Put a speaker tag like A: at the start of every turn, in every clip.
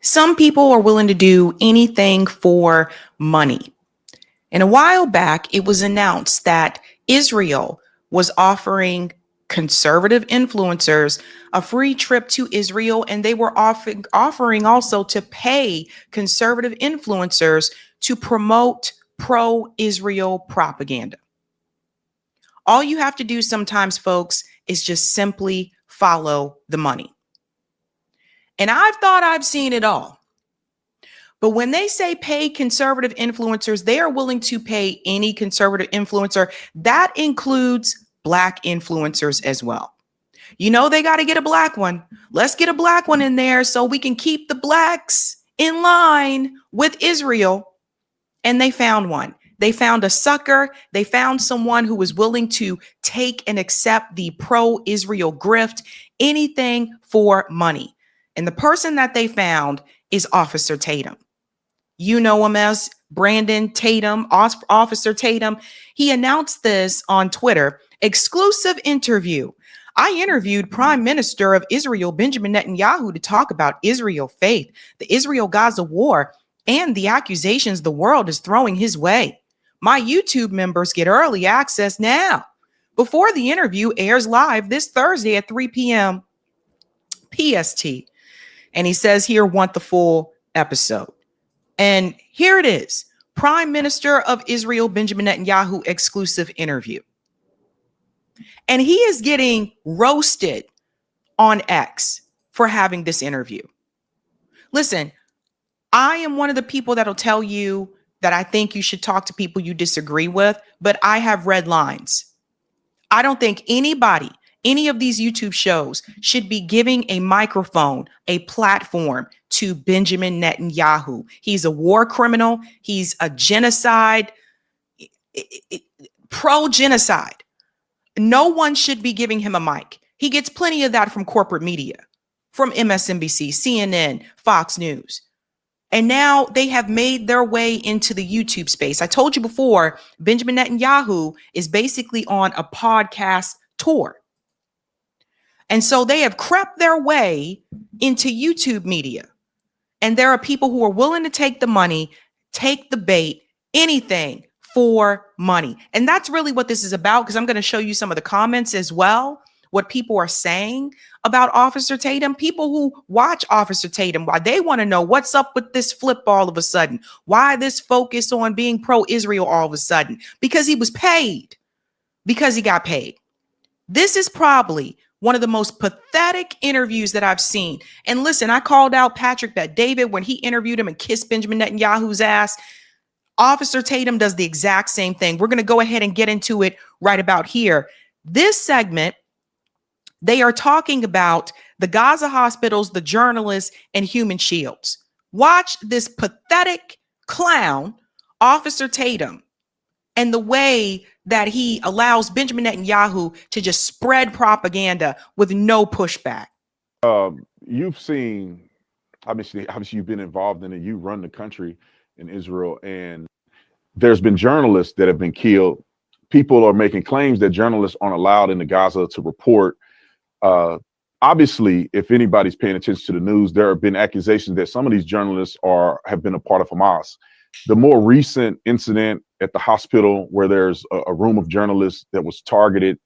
A: Some people are willing to do anything for money. And a while back, it was announced that Israel was offering conservative influencers a free trip to Israel, and they were offering also to pay conservative influencers to promote pro-Israel propaganda. All you have to do sometimes, folks, is just simply follow the money. And I've thought I've seen it all. But when they say pay conservative influencers, they are willing to pay any conservative influencer. That includes Black influencers as well. They got to get a Black one. Let's get a Black one in there so we can keep the Blacks in line with Israel. And they found one. They found a sucker. They found someone who was willing to take and accept the pro-Israel grift, anything for money. And the person that they found is Officer Tatum. You know him as Brandon Tatum, Officer Tatum. He announced this on Twitter. Exclusive interview. I interviewed Prime Minister of Israel, Benjamin Netanyahu, to talk about Israel faith, the Israel-Gaza war, and the accusations the world is throwing his way. My YouTube members get early access now. Before the interview airs live this Thursday at 3 p.m. PST. And he says here, want the full episode. And here it is. Prime Minister of Israel, Benjamin Netanyahu, exclusive interview. And he is getting roasted on X for having this interview. Listen, I am one of the people that'll tell you that I think you should talk to people you disagree with, but I have red lines. I don't think anybody, any of these YouTube shows should be giving a microphone, a platform to Benjamin Netanyahu. He's a war criminal. He's a genocide, pro-genocide. No one should be giving him a mic. He gets plenty of that from corporate media, from MSNBC, CNN, Fox News. And now they have made their way into the YouTube space. I told you before, Benjamin Netanyahu is basically on a podcast tour. And so they have crept their way into YouTube media. And there are people who are willing to take the money, take the bait, anything for money. And that's really what this is about, because I'm going to show you some of the comments as well, what people are saying about Officer Tatum. People who watch Officer Tatum, why they want to know what's up with this flip all of a sudden. Why this focus on being pro-Israel all of a sudden? Because he was paid. Because he got paid. This is probably one of the most pathetic interviews that I've seen. And listen, I called out Patrick Bet-David when he interviewed him and kissed Benjamin Netanyahu's ass. Officer Tatum does the exact same thing. We're going to go ahead and get into it right about here. This segment, they are talking about the Gaza hospitals, the journalists, and human shields. Watch this pathetic clown, Officer Tatum, and the way that he allows Benjamin Netanyahu to just spread propaganda with no pushback.
B: You've seen, obviously you've been involved in it. You run the country in Israel, and there's been journalists that have been killed. People are making claims that journalists aren't allowed into Gaza to report. Obviously, if anybody's paying attention to the news, there have been accusations that some of these journalists have been a part of Hamas. The more recent incident at the hospital where there's a room of journalists that was targeted.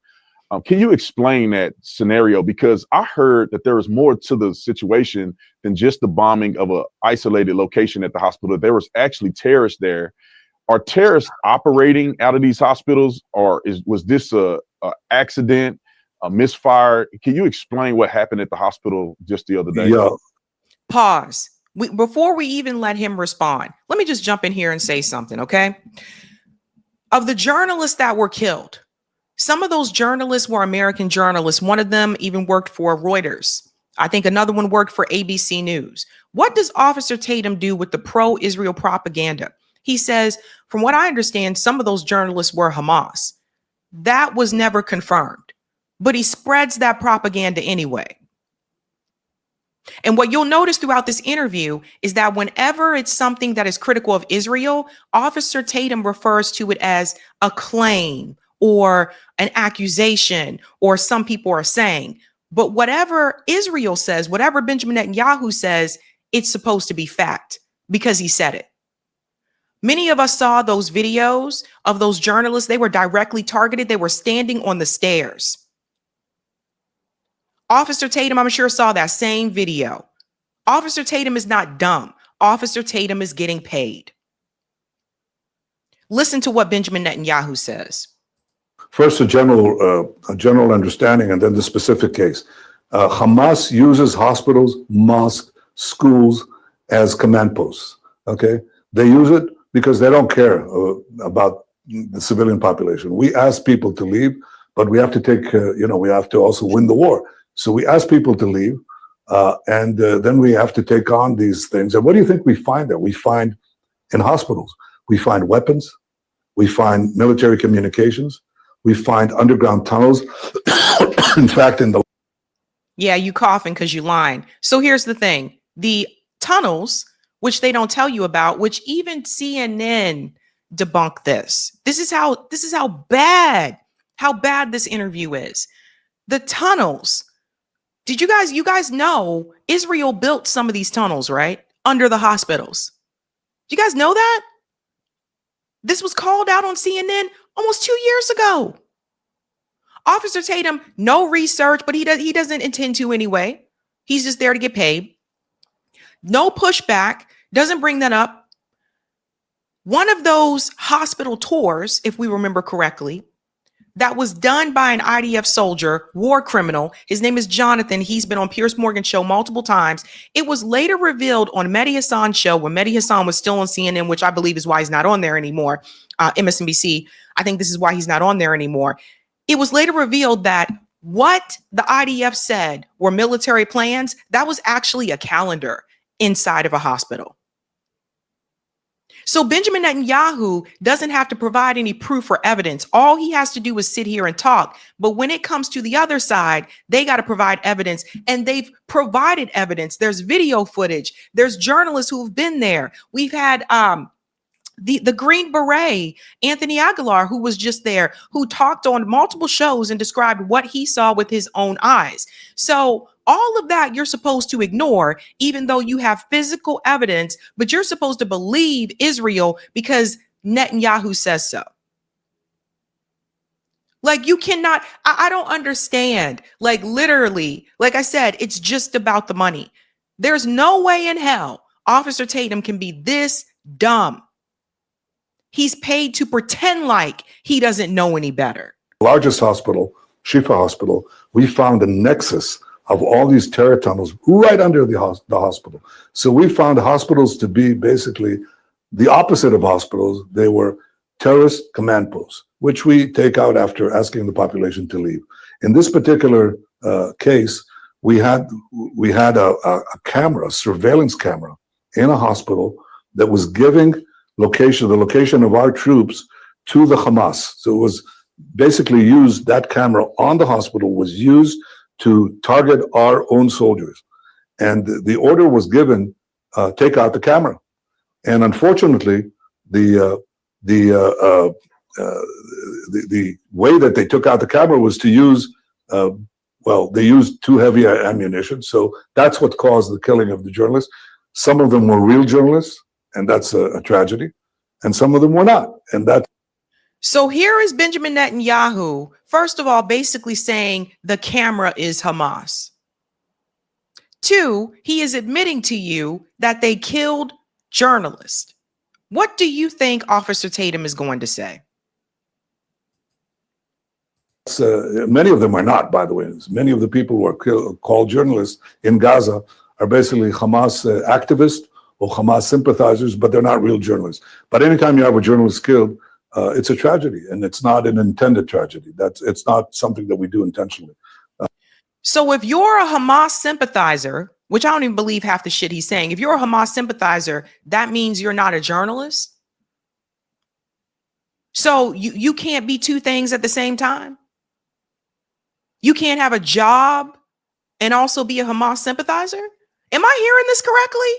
B: Can you explain that scenario? Because I heard that there was more to the situation than just the bombing of an isolated location at the hospital. There was actually terrorists there. Are terrorists operating out of these hospitals, or was this a accident, a misfire? Can you explain what happened at the hospital just the other day?
C: Yeah.
A: Pause. Before we even let him respond, let me just jump in here and say something, okay? Of the journalists that were killed, some of those journalists were American journalists. One of them even worked for Reuters. I think another one worked for ABC News. What does Officer Tatum do with the pro-Israel propaganda? He says, from what I understand, some of those journalists were Hamas. That was never confirmed, but he spreads that propaganda anyway. And what you'll notice throughout this interview is that whenever it's something that is critical of Israel, Officer Tatum refers to it as a claim or an accusation, or some people are saying. But whatever Israel says, whatever Benjamin Netanyahu says, it's supposed to be fact because he said it. Many of us saw those videos of those journalists. They were directly targeted. They were standing on the stairs. Officer Tatum, I'm sure, saw that same video. Officer Tatum is not dumb. Officer Tatum is getting paid. Listen to what Benjamin Netanyahu says.
C: First, a general understanding, and then the specific case. Hamas uses hospitals, mosques, schools as command posts. Okay, they use it because they don't care about the civilian population. We ask people to leave, but we have to take, we have to also win the war. So we ask people to leave, and then we have to take on these things. And what do you think we find there? We find in hospitals, we find weapons, we find military communications, we find underground tunnels. In fact,
A: Yeah, you coughing because you lying. So here's the thing. The tunnels, which they don't tell you about, which even CNN debunked this. This is how bad this interview is. The tunnels. Did you guys know Israel built some of these tunnels, right? Under the hospitals. Do you guys know that? This was called out on CNN almost 2 years ago. Officer Tatum, no research, but he doesn't intend to anyway. He's just there to get paid. No pushback, doesn't bring that up. One of those hospital tours, if we remember correctly, that was done by an IDF soldier, war criminal. His name is Jonathan. He's been on Piers Morgan's show multiple times. It was later revealed on Mehdi Hassan's show when Mehdi Hassan was still on CNN, which I believe is why he's not on there anymore. MSNBC. I think this is why he's not on there anymore. It was later revealed that what the IDF said were military plans, that was actually a calendar inside of a hospital. So Benjamin Netanyahu doesn't have to provide any proof or evidence. All he has to do is sit here and talk. But when it comes to the other side, they got to provide evidence, and they've provided evidence. There's video footage. There's journalists who've been there. We've had the Green Beret, Anthony Aguilar, who was just there, who talked on multiple shows and described what he saw with his own eyes. So all of that you're supposed to ignore, even though you have physical evidence, but you're supposed to believe Israel because Netanyahu says so. Like, you cannot, I don't understand. Like, literally, like I said, it's just about the money. There's no way in hell Officer Tatum can be this dumb. He's paid to pretend like he doesn't know any better.
C: Largest hospital, Shifa Hospital, we found a nexus of all these terror tunnels right under the hospital. So we found hospitals to be basically the opposite of hospitals. They were terrorist command posts, which we take out after asking the population to leave. In this particular case, we had a camera, a surveillance camera in a hospital that was giving the location of our troops to the Hamas. So it was basically used, that camera on the hospital was used to target our own soldiers. And the order was given, take out the camera. And unfortunately, the way that they took out the camera was to use, they used too heavy ammunition. So that's what caused the killing of the journalists. Some of them were real journalists, and that's a tragedy. And some of them were not. And that.
A: So here is Benjamin Netanyahu, first of all, basically saying the camera is Hamas. 2, he is admitting to you that they killed journalists. What do you think Officer Tatum is going to say?
C: Many of them are not, by the way. Many of the people who are called journalists in Gaza are basically Hamas activists or Hamas sympathizers, but they're not real journalists. But anytime you have a journalist killed, it's a tragedy, and it's not an intended tragedy. It's not something that we do intentionally.
A: So if you're a Hamas sympathizer, which I don't even believe half the shit he's saying, if you're a Hamas sympathizer, that means you're not a journalist. So you can't be two things at the same time. You can't have a job and also be a Hamas sympathizer. Am I hearing this correctly?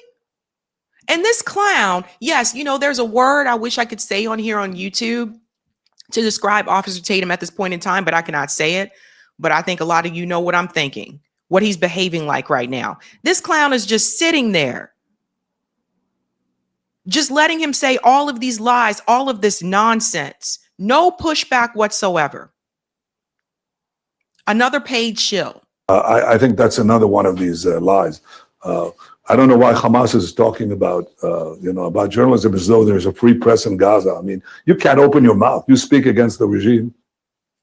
A: And this clown, yes, there's a word I wish I could say on here on YouTube to describe Officer Tatum at this point in time, but I cannot say it. But I think a lot of you know what I'm thinking, what he's behaving like right now. This clown is just sitting there just letting him say all of these lies, all of this nonsense, no pushback whatsoever. Another paid shill.
C: I think that's another one of these lies. I don't know why Hamas is talking about, about journalism as though there's a free press in Gaza. I mean, you can't open your mouth. You speak against the regime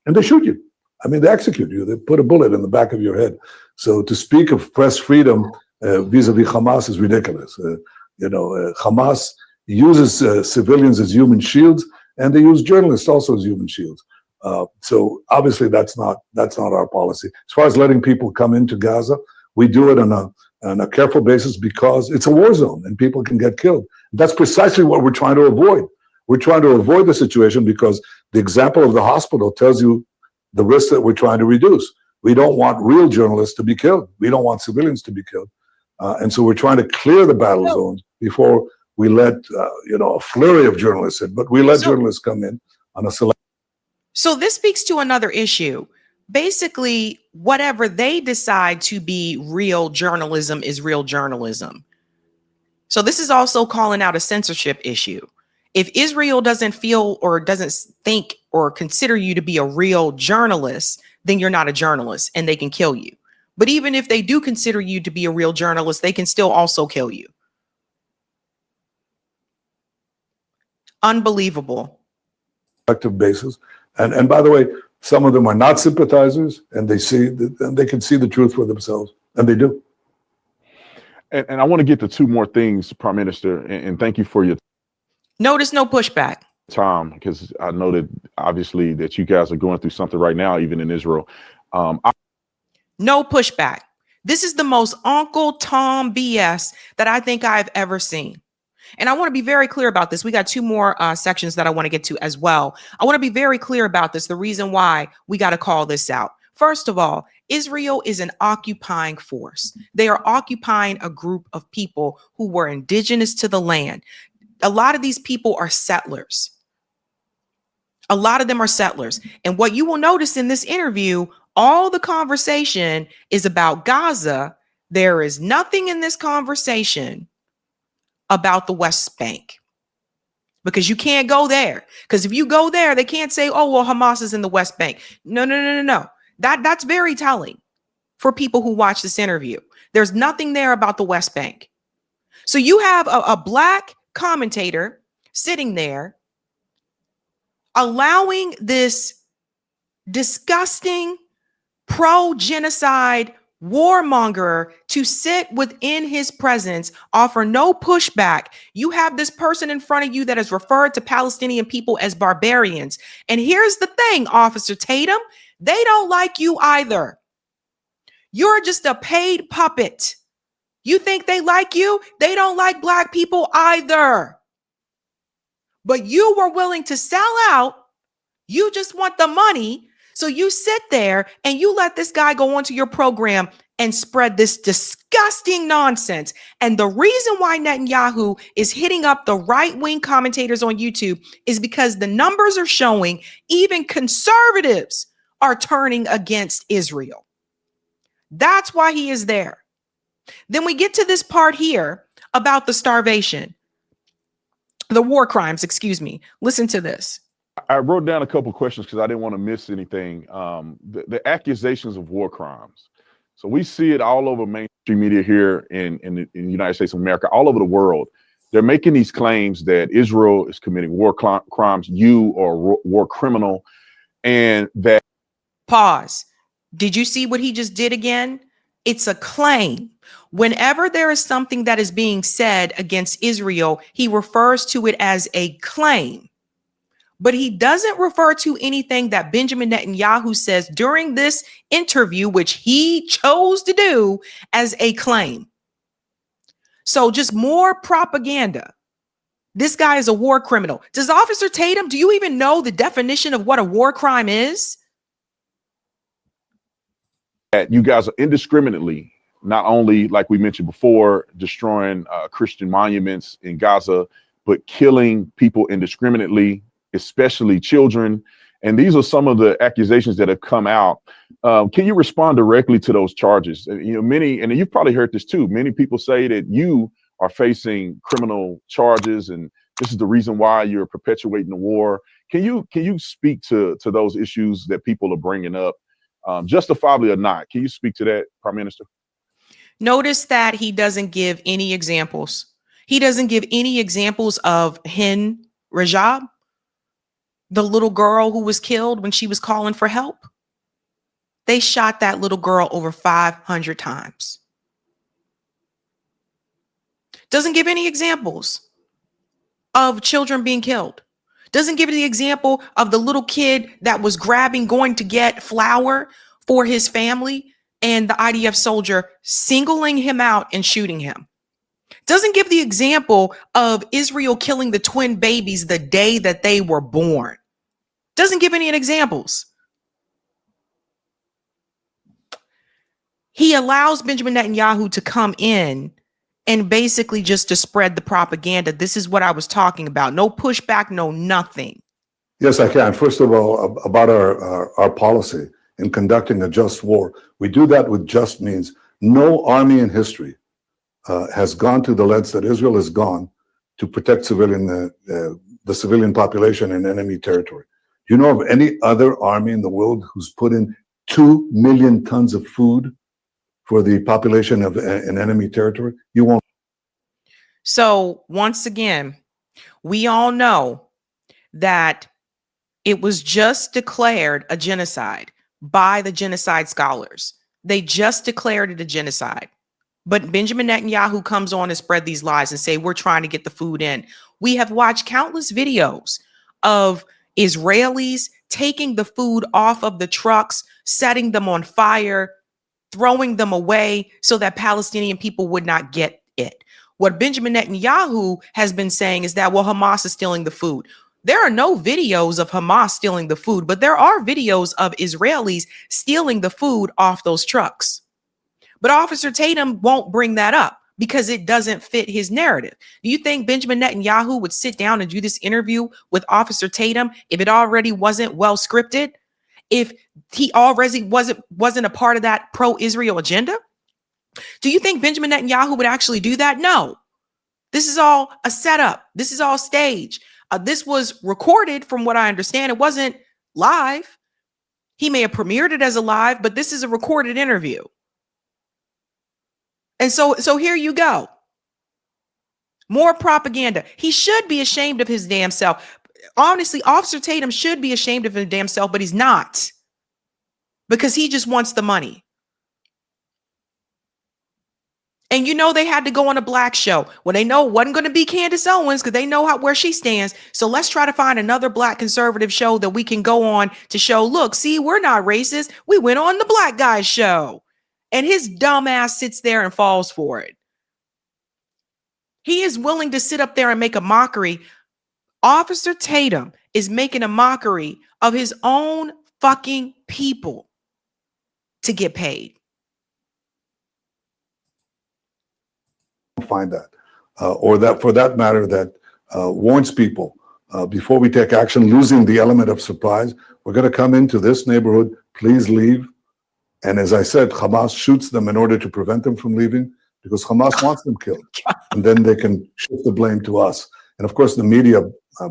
C: and they shoot you. I mean, they execute you. They put a bullet in the back of your head. So to speak of press freedom vis-a-vis Hamas is ridiculous. Hamas uses civilians as human shields, and they use journalists also as human shields. So obviously that's not our policy. As far as letting people come into Gaza, we do it on a careful basis because it's a war zone and people can get killed. That's precisely what we're trying to avoid. We're trying to avoid the situation because the example of the hospital tells you the risk that we're trying to reduce. We don't want real journalists to be killed. We don't want civilians to be killed. And so we're trying to clear the battle zones before we let a flurry of journalists in. But we let journalists come in on a select.
A: So this speaks to another issue. Basically, whatever they decide to be real journalism is real journalism. So this is also calling out a censorship issue. If Israel doesn't feel or doesn't think or consider you to be a real journalist, then you're not a journalist and they can kill you. But even if they do consider you to be a real journalist, they can still also kill you. Unbelievable.
C: Basis. And by the way, some of them are not sympathizers, and they can see the truth for themselves, and they do.
B: And I want to get to two more things, Prime Minister, and thank you for your
A: notice, no pushback.
B: Tom, because I know that obviously that you guys are going through something right now, even in Israel.
A: No pushback. This is the most Uncle Tom BS that I think I've ever seen. And I want to be very clear about this. We got two more sections that I want to get to as well. I want to be very clear about this. The reason why we got to call this out. First of all, Israel is an occupying force. They are occupying a group of people who were indigenous to the land. A lot of these people are settlers. A lot of them are settlers. And what you will notice in this interview, all the conversation is about Gaza. There is nothing in this conversation about the West Bank, because you can't go there. Because if you go there, they can't say, oh, well, Hamas is in the West Bank. No. That's very telling for people who watch this interview. There's nothing there about the West Bank. So you have a black commentator sitting there allowing this disgusting pro-genocide warmonger to sit within his presence, offer no pushback. You have this person in front of you that has referred to Palestinian people as barbarians. And here's the thing, Officer Tatum, they don't like you either. You're just a paid puppet. You think they like you? They don't like black people either. But you were willing to sell out. You just want the money. So you sit there and you let this guy go onto your program and spread this disgusting nonsense. And the reason why Netanyahu is hitting up the right-wing commentators on YouTube is because the numbers are showing even conservatives are turning against Israel. That's why he is there. Then we get to this part here about the starvation, the war crimes, excuse me. Listen to this.
B: I wrote down a couple questions because I didn't want to miss anything. The accusations of war crimes. So we see it all over mainstream media here in the United States of America, all over the world. They're making these claims that Israel is committing war crimes, you are a war criminal, and that.
A: Pause. Did you see what he just did again? It's a claim. Whenever there is something that is being said against Israel, he refers to it as a claim. But he doesn't refer to anything that Benjamin Netanyahu says during this interview, which he chose to do, as a claim. So just more propaganda. This guy is a war criminal. Does Officer Tatum, do you even know the definition of what a war crime is?
B: That you guys are indiscriminately, not only, like we mentioned before, destroying Christian monuments in Gaza, but killing people indiscriminately, especially children. And these are some of the accusations that have come out. Can you respond directly to those charges? Many, and you've probably heard this too, many people say that you are facing criminal charges, and this is the reason why you're perpetuating the war. Can you speak to those issues that people are bringing up, justifiably or not? Can you speak to that, Prime Minister?
A: Notice that he doesn't give any examples. He doesn't give any examples of Hin Rajab, the little girl who was killed when she was calling for help. They shot that little girl over 500 times. Doesn't give any examples of children being killed. Doesn't give the example of the little kid that was going to get flour for his family, and the IDF soldier singling him out and shooting him. Doesn't give the example of Israel killing the twin babies the day that they were born. Doesn't give any examples. He allows Benjamin Netanyahu to come in and basically just to spread the propaganda. This is what I was talking about. No pushback, no nothing.
C: Yes, I can. First of all, about our policy in conducting a just war. We do that with just means. No army in history has gone to the lengths that Israel has gone to protect the civilian population in enemy territory. Do you know of any other army in the world who's put in 2 million tons of food for the population of an enemy territory? You won't.
A: So once again, we all know that it was just declared a genocide by the genocide scholars. They just declared it a genocide. But Benjamin Netanyahu comes on and spread these lies and say, we're trying to get the food in. We have watched countless videos of Israelis taking the food off of the trucks, setting them on fire, throwing them away so that Palestinian people would not get it. What Benjamin Netanyahu has been saying is that, well, Hamas is stealing the food. There are no videos of Hamas stealing the food, but there are videos of Israelis stealing the food off those trucks. But Officer Tatum won't bring that up because it doesn't fit his narrative. Do you think Benjamin Netanyahu would sit down and do this interview with Officer Tatum if it already wasn't well scripted? If he already wasn't a part of that pro-Israel agenda? Do you think Benjamin Netanyahu would actually do that? No. This is all a setup. This is all stage. This was recorded from what I understand. It wasn't live. He may have premiered it as a live, but this is a recorded interview. And so here you go. More propaganda. He should be ashamed of his damn self. Honestly, Officer Tatum should be ashamed of his damn self, but he's not. Because he just wants the money. And you know they had to go on a black show. Well, they know it wasn't going to be Candace Owens because they know where she stands. So let's try to find another black conservative show that we can go on to show, look, see, we're not racist. We went on the black guy show. And his dumb ass sits there and falls for it. He is willing to sit up there and make a mockery. Officer Tatum is making a mockery of his own fucking people to get paid.
C: Find that, or that, for that matter, that warns people before we take action, losing the element of surprise. We're going to come into this neighborhood. Please leave. And as I said, Hamas shoots them in order to prevent them from leaving because Hamas wants them killed. And then they can shift the blame to us. And of course, the media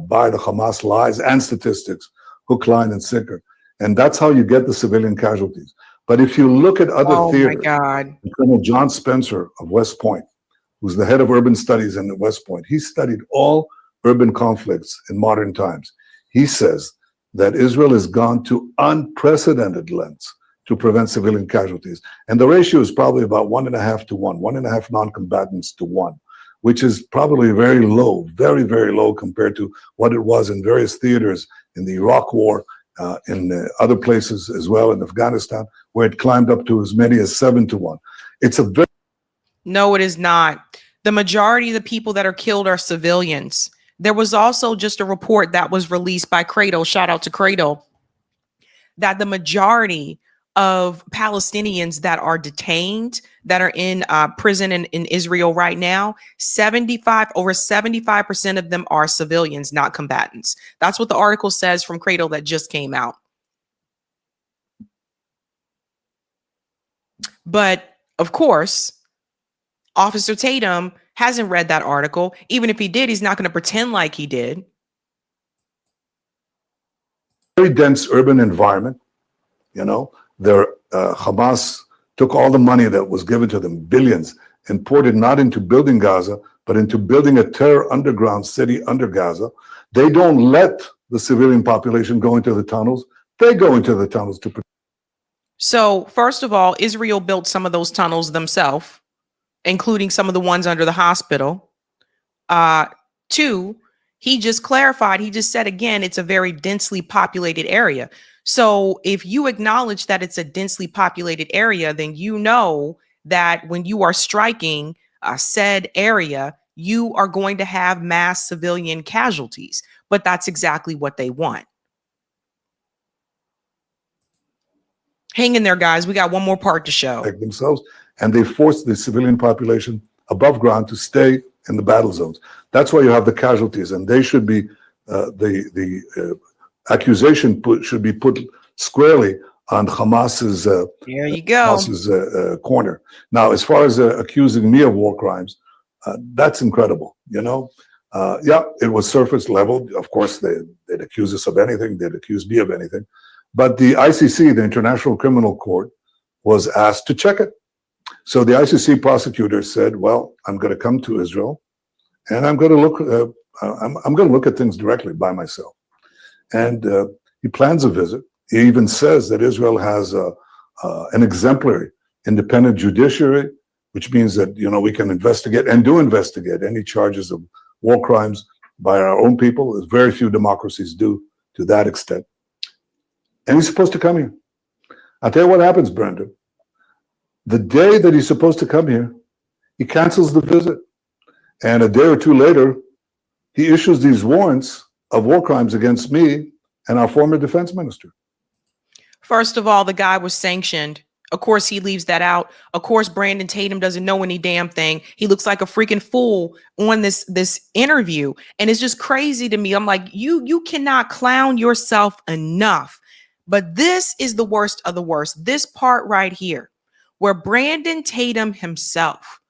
C: buy the Hamas lies and statistics, hook, line, and sinker. And that's how you get the civilian casualties. But if you look at other theaters, Colonel John Spencer of West Point, who's the head of urban studies in West Point, he studied all urban conflicts in modern times. He says that Israel has gone to unprecedented lengths to prevent civilian casualties. And the ratio is probably about 1.5 to 1, 1.5 non-combatants to 1, which is probably very low, very, very low compared to what it was in various theaters in the Iraq War, in other places as well, in Afghanistan, where it climbed up to as many as 7 to 1. It's a very...
A: No, it is not. The majority of the people that are killed are civilians. There was also just a report that was released by Cradle, shout out to Cradle, that the majority of Palestinians that are detained, that are in prison in Israel right now, over 75% of them are civilians, not combatants. That's what the article says from Cradle that just came out. But of course, Officer Tatum hasn't read that article. Even if he did, he's not going to pretend like he did.
C: Very dense urban environment. You know, Hamas took all the money that was given to them, billions, and poured it not into building Gaza, but into building a terror underground city under Gaza. They don't let the civilian population go into the tunnels. They go into the tunnels to protect.
A: So, first of all, Israel built some of those tunnels themselves, including some of the ones under the hospital. Two, he just clarified, he just said again, it's a very densely populated area. So if you acknowledge that it's a densely populated area, then you know that when you are striking a said area, you are going to have mass civilian casualties. But that's exactly what they want. Hang in there, guys. We got one more part to show.
C: Themselves, and they force the civilian population above ground to stay in the battle zones. That's why you have the casualties, and they should be the accusation should be put squarely on Hamas's
A: there you go
C: Hamas's corner. Now, as far as accusing me of war crimes, that's incredible. You know, yeah, it was surface level. Of course, they'd accuse us of anything. They'd accuse me of anything. But the ICC, the International Criminal Court, was asked to check it. So the ICC prosecutor said, "Well, I'm going to come to Israel, and I'm going to look. I'm going to look at things directly by myself." And he plans a visit. He even says that Israel has an exemplary independent judiciary, which means that we can investigate and do investigate any charges of war crimes by our own people. As very few democracies do to that extent. And he's supposed to come here. I'll tell you what happens, Brendan. The day that he's supposed to come here, he cancels the visit. And a day or two later, he issues these warrants of war crimes against me and our former defense minister.
A: First of all, the guy was sanctioned. Of course, he leaves that out. Of course, Brandon Tatum doesn't know any damn thing. He looks like a freaking fool on this interview. And it's just crazy to me. I'm like, you cannot clown yourself enough. But this is the worst of the worst. This part right here, where Brandon Tatum himself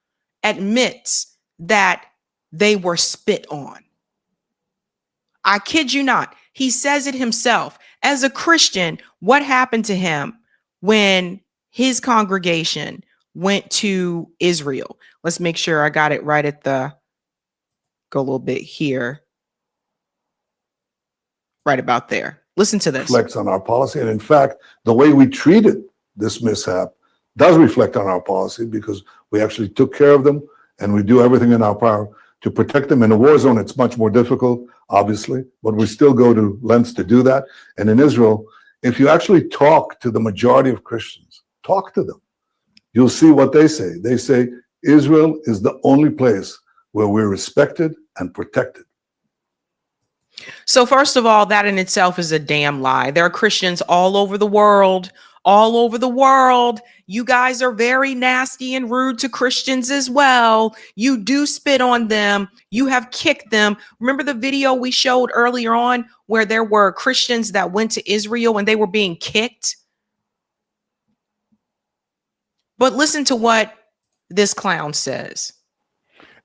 A: admits that they were spit on. I kid you not. He says it himself. As a Christian, what happened to him when his congregation went to Israel? Let's make sure I got it right at go a little bit here. Right about there. Listen to this.
C: Reflects on our policy. And in fact, the way we treated this mishap does reflect on our policy, because we actually took care of them and we do everything in our power to protect them. In a war zone, it's much more difficult, obviously, but we still go to lengths to do that. And in Israel, if you actually talk to the majority of Christians, talk to them, you'll see what they say. They say Israel is the only place where we're respected and protected.
A: So first of all, that in itself is a damn lie. There are Christians all over the world. All over the world. You guys are very nasty and rude to Christians as well. You do spit on them. You have kicked them. Remember the video we showed earlier on where there were Christians that went to Israel and they were being kicked? But listen to what this clown says.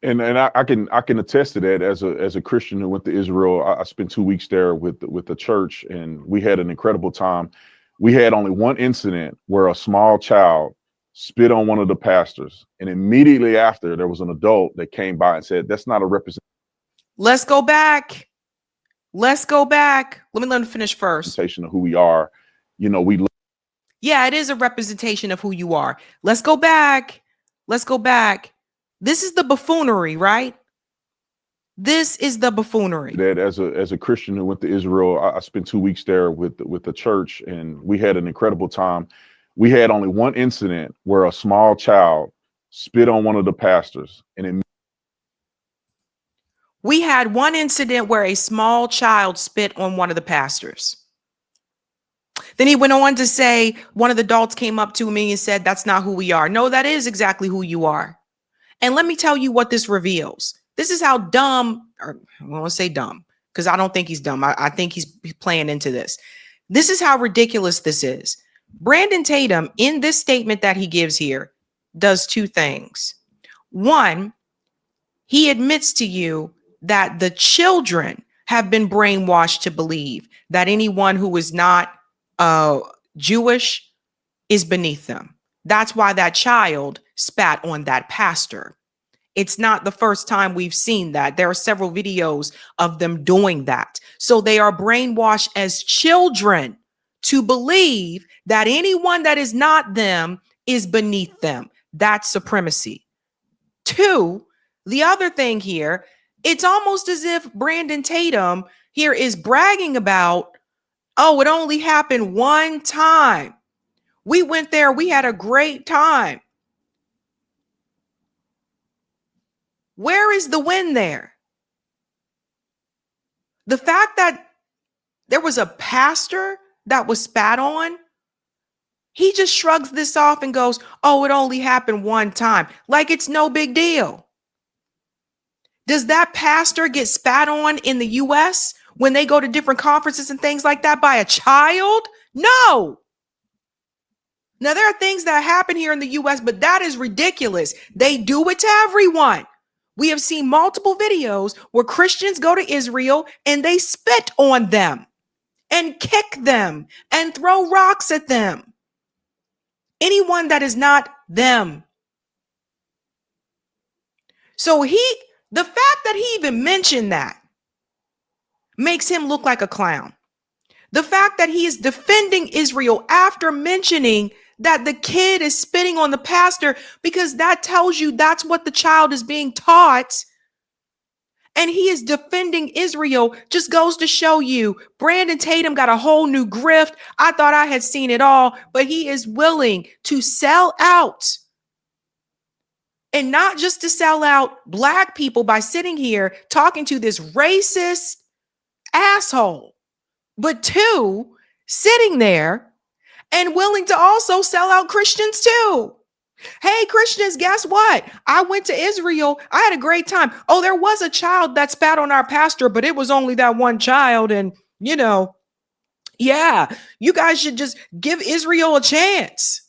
B: And I can attest to that as a Christian who went to Israel. I spent 2 weeks there with the church, and we had an incredible time. We had only one incident where a small child spit on one of the pastors, and immediately after, there was an adult that came by and said, "That's not a representation."
A: Let's go back. Let's go back. Let him finish first.
B: Of who we are,
A: Yeah, it is a representation of who you are. Let's go back. Let's go back. This is the buffoonery, right? This is the buffoonery.
B: That as a Christian who went to Israel, I spent 2 weeks there with the church, and we had an incredible time. We had only one incident where a small child spit on one of the pastors, and
A: we had one incident where a small child spit on one of the pastors. Then he went on to say, one of the adults came up to me and said, "That's not who we are." No, that is exactly who you are. And let me tell you what this reveals. This is how dumb, or I won't say dumb, because I don't think he's dumb. I think he's playing into this. This is how ridiculous this is. Brandon Tatum, in this statement that he gives here, does two things. One, he admits to you that the children have been brainwashed to believe that anyone who is not Jewish is beneath them. That's why that child spat on that pastor. It's not the first time we've seen that. There are several videos of them doing that. So they are brainwashed as children to believe that anyone that is not them is beneath them. That's supremacy. Two, the other thing here, it's almost as if Brandon Tatum here is bragging about, oh, it only happened one time. We went there, we had a great time. Where is the win there? The fact that there was a pastor that was spat on, he just shrugs this off and goes, oh, it only happened one time. Like it's no big deal. Does that pastor get spat on in the US when they go to different conferences and things like that by a child? No. Now, there are things that happen here in the US, but that is ridiculous. They do it to everyone. We have seen multiple videos where Christians go to Israel and they spit on them and kick them and throw rocks at them. Anyone that is not them. So the fact that he even mentioned that makes him look like a clown. The fact that he is defending Israel after mentioning that the kid is spitting on the pastor, because that tells you that's what the child is being taught. And he is defending Israel, just goes to show you Brandon Tatum got a whole new grift. I thought I had seen it all, but he is willing to sell out. And not just to sell out Black people by sitting here talking to this racist asshole, but two, sitting there and willing to also sell out Christians too. Hey, Christians, guess what? I went to Israel. I had a great time. Oh, there was a child that spat on our pastor, but it was only that one child. And, yeah, you guys should just give Israel a chance.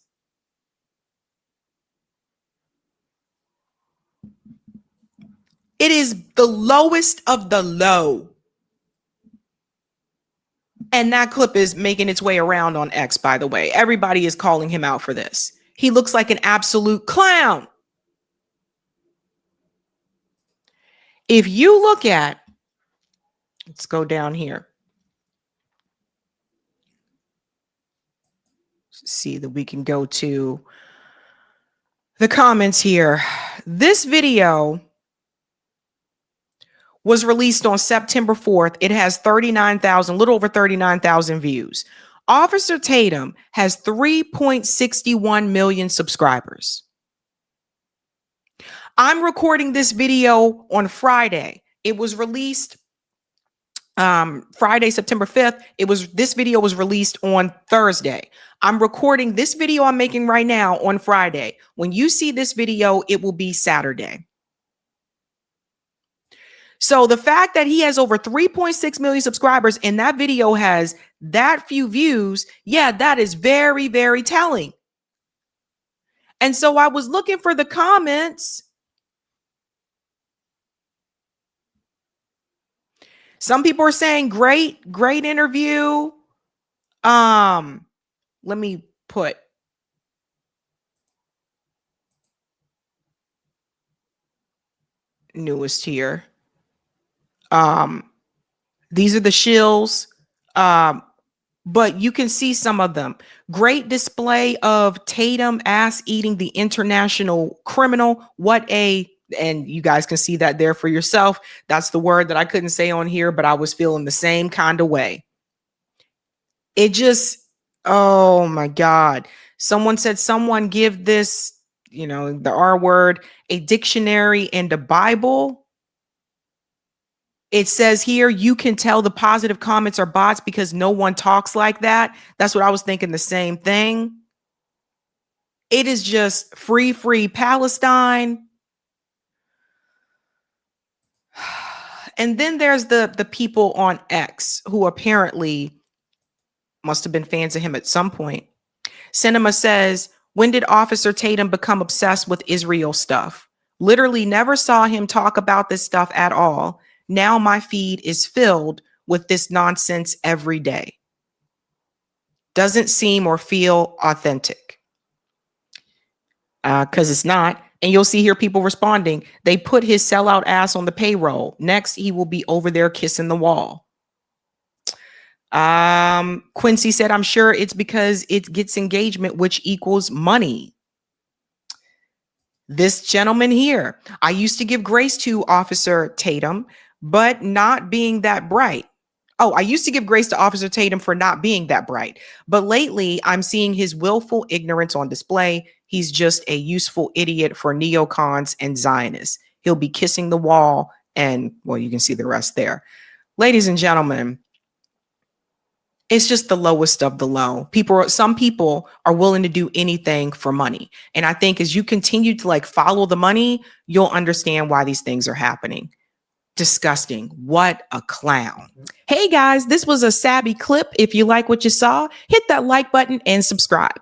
A: It is the lowest of the low. And that clip is making its way around on X, by the way. Everybody is calling him out for this. He looks like an absolute clown. If you look at, let's go down here. See that we can go to the comments here. This video was released on September 4th. It has 39,000, little over 39,000 views. Officer Tatum has 3.61 million subscribers. I'm recording this video on Friday. It was released Friday, September 5th. This video was released on Thursday. I'm recording this video I'm making right now on Friday. When you see this video, it will be Saturday. So the fact that he has over 3.6 million subscribers and that video has that few views, yeah, that is very, very telling. And so I was looking for the comments. Some people are saying great interview. Let me put newest here. These are the shills, but you can see some of them. Great display of Tatum ass eating the international criminal. And you guys can see that there for yourself. That's the word that I couldn't say on here, but I was feeling the same kind of way. It just, oh my God. Someone said, someone give this, the R word, a dictionary and a Bible. It says here, you can tell the positive comments are bots because no one talks like that. That's what I was thinking, the same thing. It is just free Palestine. And then there's the people on X who apparently must have been fans of him at some point. Cinema says, when did Officer Tatum become obsessed with Israel stuff? Literally never saw him talk about this stuff at all. Now my feed is filled with this nonsense every day. Doesn't seem or feel authentic. Because it's not. And you'll see here people responding. They put his sellout ass on the payroll. Next, he will be over there kissing the wall. Quincy said, I'm sure it's because it gets engagement, which equals money. This gentleman here, I used to give grace to Officer Tatum, but not being that bright. Oh, I used to give grace to Officer Tatum for not being that bright. But lately, I'm seeing his willful ignorance on display. He's just a useful idiot for neocons and Zionists. He'll be kissing the wall. And, well, you can see the rest there. Ladies and gentlemen, it's just the lowest of the low. Some people are willing to do anything for money. And I think as you continue to like follow the money, you'll understand why these things are happening. Disgusting. What a clown. Hey guys, this was a Sabby clip. If you like what you saw, hit that like button and subscribe.